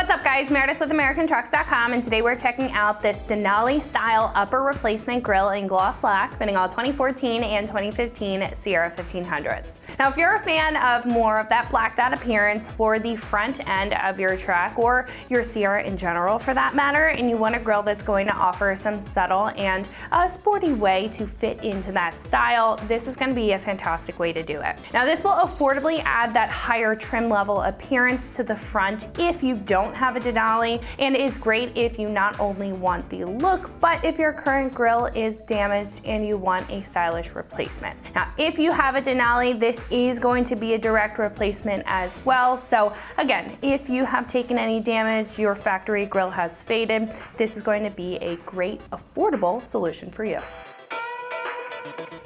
What's up guys, Meredith with AmericanTrucks.com, and today we're checking out this Denali style upper replacement grille in gloss black fitting all 2014 and 2015 Sierra 1500s. Now if you're a fan of more of that blacked out appearance for the front end of your truck, or your Sierra in general for that matter, and you want a grille that's going to offer some subtle and a sporty way to fit into that style, this is going to be a fantastic way to do it. Now this will affordably add that higher trim level appearance to the front if you don't have a Denali, and is great if you not only want the look, but if your current grille is damaged and you want a stylish replacement. Now, if you have a Denali, this is going to be a direct replacement as well. So again, if you have taken any damage, your factory grille has faded, this is going to be a great, affordable solution for you.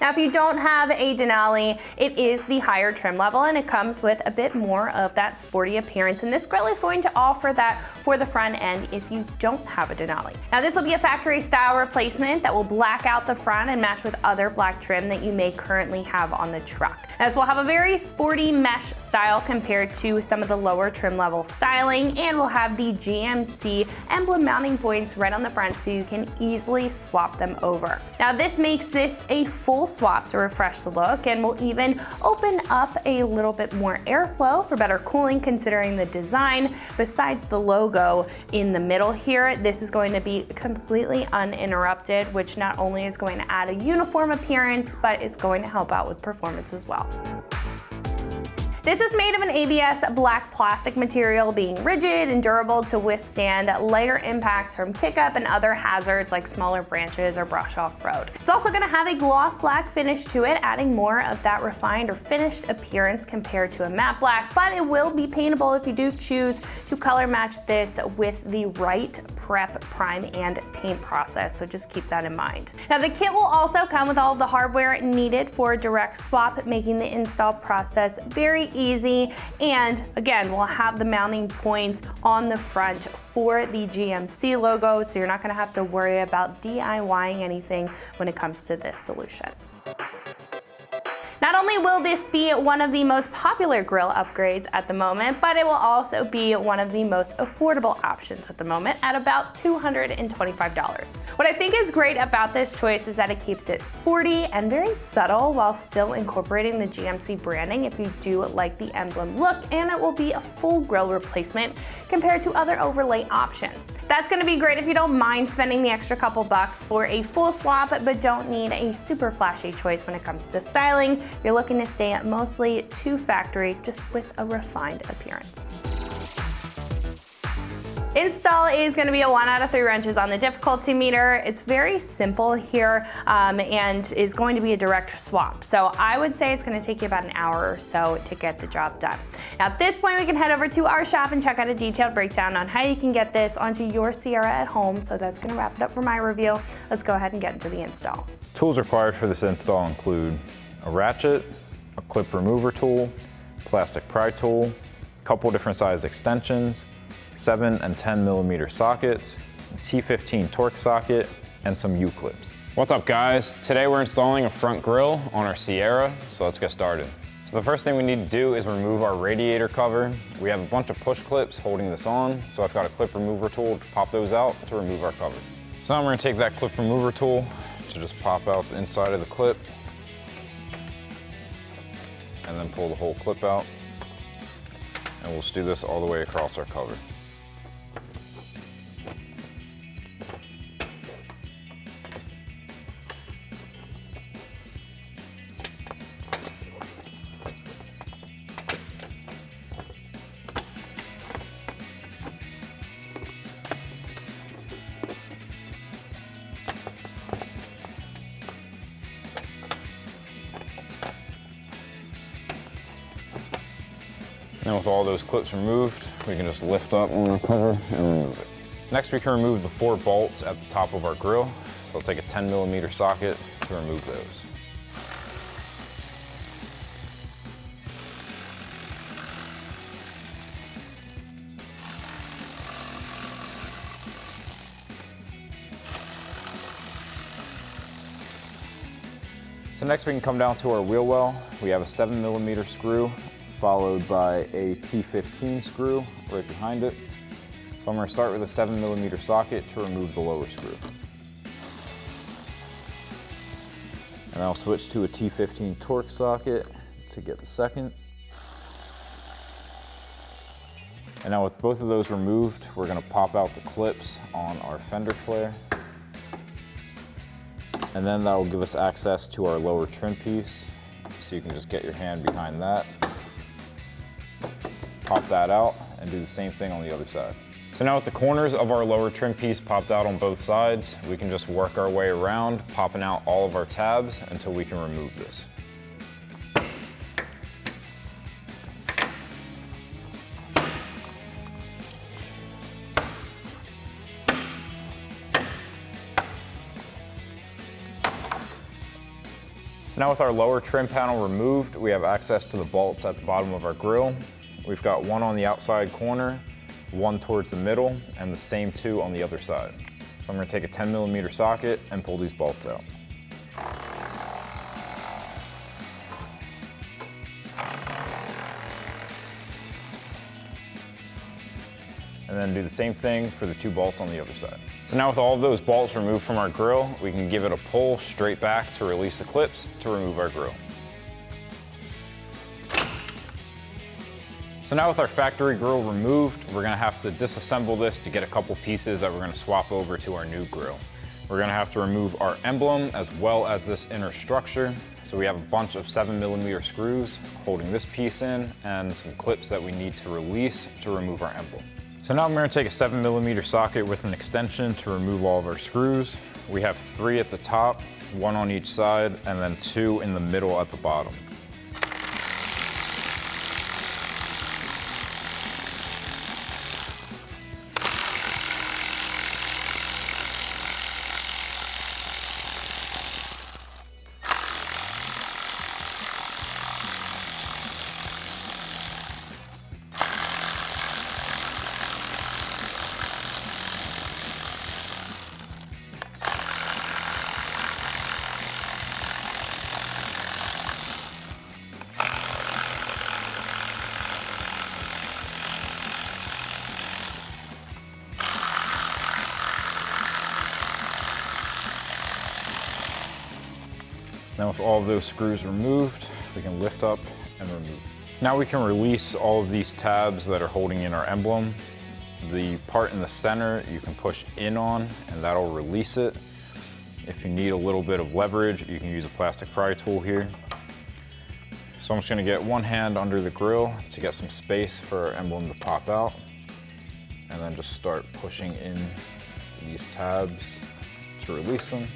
Now, if you don't have a Denali, it is the higher trim level and it comes with a bit more of that sporty appearance, and this grille is going to offer that for the front end if you don't have a Denali. Now this will be a factory style replacement that will black out the front and match with other black trim that you may currently have on the truck. Now, this will have a very sporty mesh style compared to some of the lower trim level styling, and will have the GMC emblem mounting points right on the front so you can easily swap them over. Now this makes this a full swap to refresh the look, and will even open up a little bit more airflow for better cooling considering the design. Besides the logo in the middle here, this is going to be completely uninterrupted, which not only is going to add a uniform appearance, but it's going to help out with performance as well. This is made of an ABS black plastic material, being rigid and durable to withstand lighter impacts from pickup and other hazards like smaller branches or brush off road. It's also going to have a gloss black finish to it, adding more of that refined or finished appearance compared to a matte black, but it will be paintable if you do choose to color match this with the right prep, prime, and paint process, so just keep that in mind. Now the kit will also come with all of the hardware needed for a direct swap, making the install process very easy, and again, we'll have the mounting points on the front for the GMC logo, so you're not going to have to worry about DIYing anything when it comes to this solution. Not only will this be one of the most popular grille upgrades at the moment, but it will also be one of the most affordable options at the moment at about $225. What I think is great about this choice is that it keeps it sporty and very subtle while still incorporating the GMC branding if you do like the emblem look, and it will be a full grille replacement compared to other overlay options. That's going to be great if you don't mind spending the extra couple bucks for a full swap but don't need a super flashy choice when it comes to styling. You're looking to stay mostly to factory, just with a refined appearance. Install is going to be a 1 out of 3 wrenches on the difficulty meter. It's very simple here and is going to be a direct swap. So I would say it's going to take you about an hour or so to get the job done. Now at this point we can head over to our shop and check out a detailed breakdown on how you can get this onto your Sierra at home. So that's going to wrap it up for my review. Let's go ahead and get into the install. Tools required for this install include a ratchet, a clip remover tool, plastic pry tool, a couple different sized extensions, 7 and 10 millimeter sockets, a T15 torque socket, and some U-clips. What's up guys? Today we're installing a front grille on our Sierra, so let's get started. So the first thing we need to do is remove our radiator cover. We have a bunch of push clips holding this on, so I've got a clip remover tool to pop those out to remove our cover. So now we're going to take that clip remover tool to just pop out the inside of the clip, and then pull the whole clip out, and we'll just do this all the way across our cover. And with all those clips removed, we can just lift up on our cover and remove it. Next, we can remove the 4 bolts at the top of our grille. So I'll take a 10 millimeter socket to remove those. So next we can come down to our wheel well. We have a 7 millimeter screw followed by a T15 screw right behind it. So I'm going to start with a 7mm socket to remove the lower screw. And I'll switch to a T15 Torx socket to get the second. And now with both of those removed, we're going to pop out the clips on our fender flare. And then that will give us access to our lower trim piece. So you can just get your hand behind that, pop that out, and do the same thing on the other side. So now with the corners of our lower trim piece popped out on both sides, we can just work our way around, popping out all of our tabs until we can remove this. So now with our lower trim panel removed, we have access to the bolts at the bottom of our grill. We've got one on the outside corner, one towards the middle, and the same two on the other side. So I'm going to take a 10mm socket and pull these bolts out. And then do the same thing for the two bolts on the other side. So now with all of those bolts removed from our grill, we can give it a pull straight back to release the clips to remove our grill. So now with our factory grill removed, we're gonna have to disassemble this to get a couple pieces that we're gonna swap over to our new grill. We're gonna have to remove our emblem as well as this inner structure. So we have a bunch of 7mm screws holding this piece in and some clips that we need to release to remove our emblem. So now I'm gonna take a 7mm socket with an extension to remove all of our screws. We have 3 at the top, 1 on each side, and then 2 in the middle at the bottom. Now with all of those screws removed, we can lift up and remove. Now we can release all of these tabs that are holding in our emblem. The part in the center you can push in on and that'll release it. If you need a little bit of leverage, you can use a plastic pry tool here. So I'm just gonna get one hand under the grill to get some space for our emblem to pop out. And then just start pushing in these tabs to release them.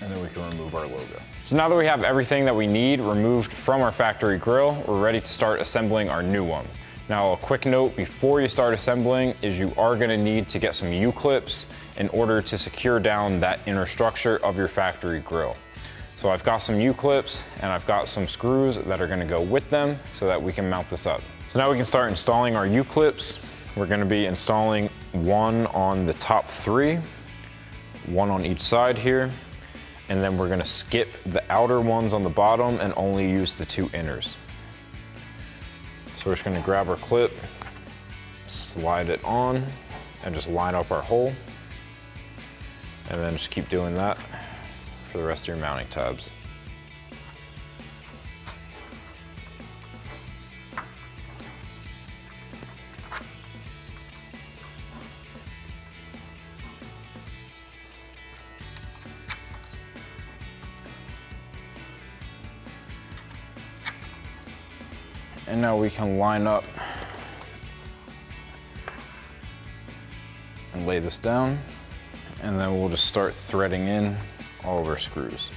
And then we can remove our logo. So now that we have everything that we need removed from our factory grill, we're ready to start assembling our new one. Now, a quick note before you start assembling is you are gonna need to get some U-clips in order to secure down that inner structure of your factory grill. So I've got some U-clips and I've got some screws that are gonna go with them so that we can mount this up. So now we can start installing our U-clips. We're gonna be installing one on the top 3, one on each side here, and then we're gonna skip the outer ones on the bottom and only use the 2 inners. So we're just gonna grab our clip, slide it on, and just line up our hole. And then just keep doing that for the rest of your mounting tabs. And now we can line up and lay this down, and then we'll just start threading in all of our screws.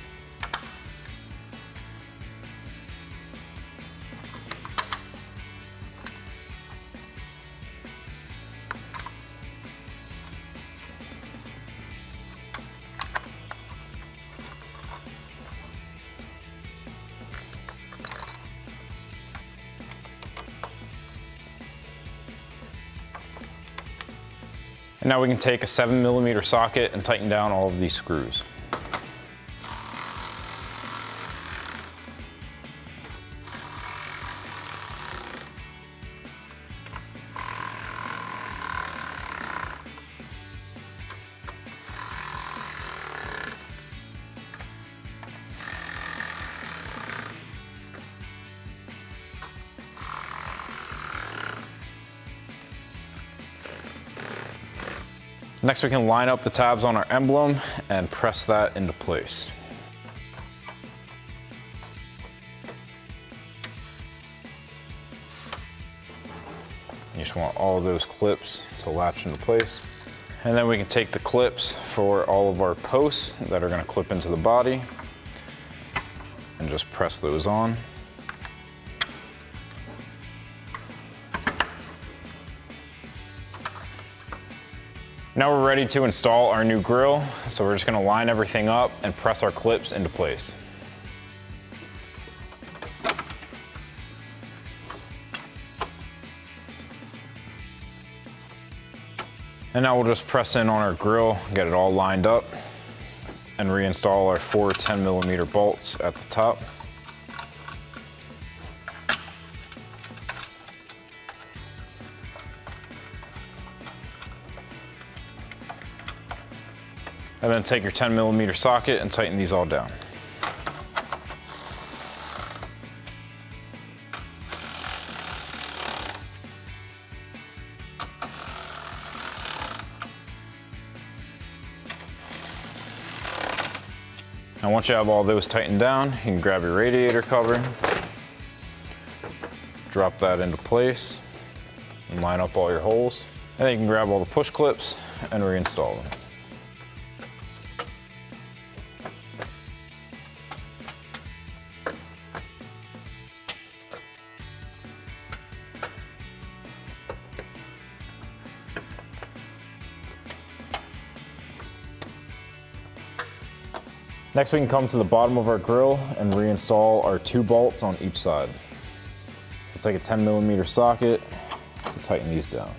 And now we can take a 7mm socket and tighten down all of these screws. Next, we can line up the tabs on our emblem and press that into place. You just want all of those clips to latch into place. And then we can take the clips for all of our posts that are going to clip into the body and just press those on. Now we're ready to install our new grill, so we're just going to line everything up and press our clips into place. And now we'll just press in on our grill, get it all lined up, and reinstall our 4 10mm bolts at the top. And then take your 10mm socket and tighten these all down. Now once you have all those tightened down, you can grab your radiator cover, drop that into place, and line up all your holes. And then you can grab all the push clips and reinstall them. Next, we can come to the bottom of our grill and reinstall our 2 bolts on each side. So take a 10mm socket to tighten these down.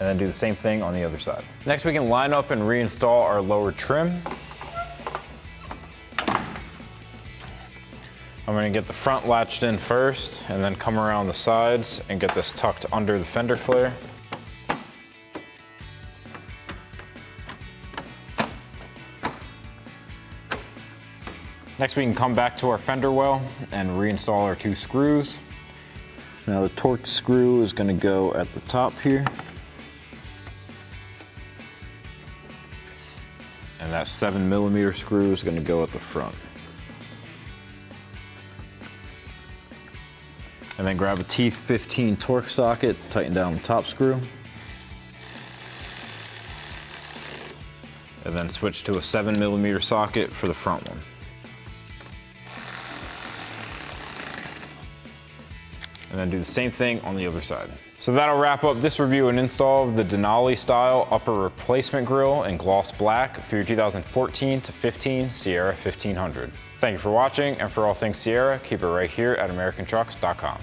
And then do the same thing on the other side. Next, we can line up and reinstall our lower trim. I'm going to get the front latched in first and then come around the sides and get this tucked under the fender flare. Next, we can come back to our fender well and reinstall our 2 screws. Now the torque screw is going to go at the top here. And that 7mm screw is going to go at the front. And then grab a T15 torque socket to tighten down the top screw. And then switch to a 7mm socket for the front one. And then do the same thing on the other side. So that'll wrap up this review and install of the Denali style upper replacement grill in gloss black for your 2014 to 15 Sierra 1500. Thank you for watching, and for all things Sierra, keep it right here at AmericanTrucks.com.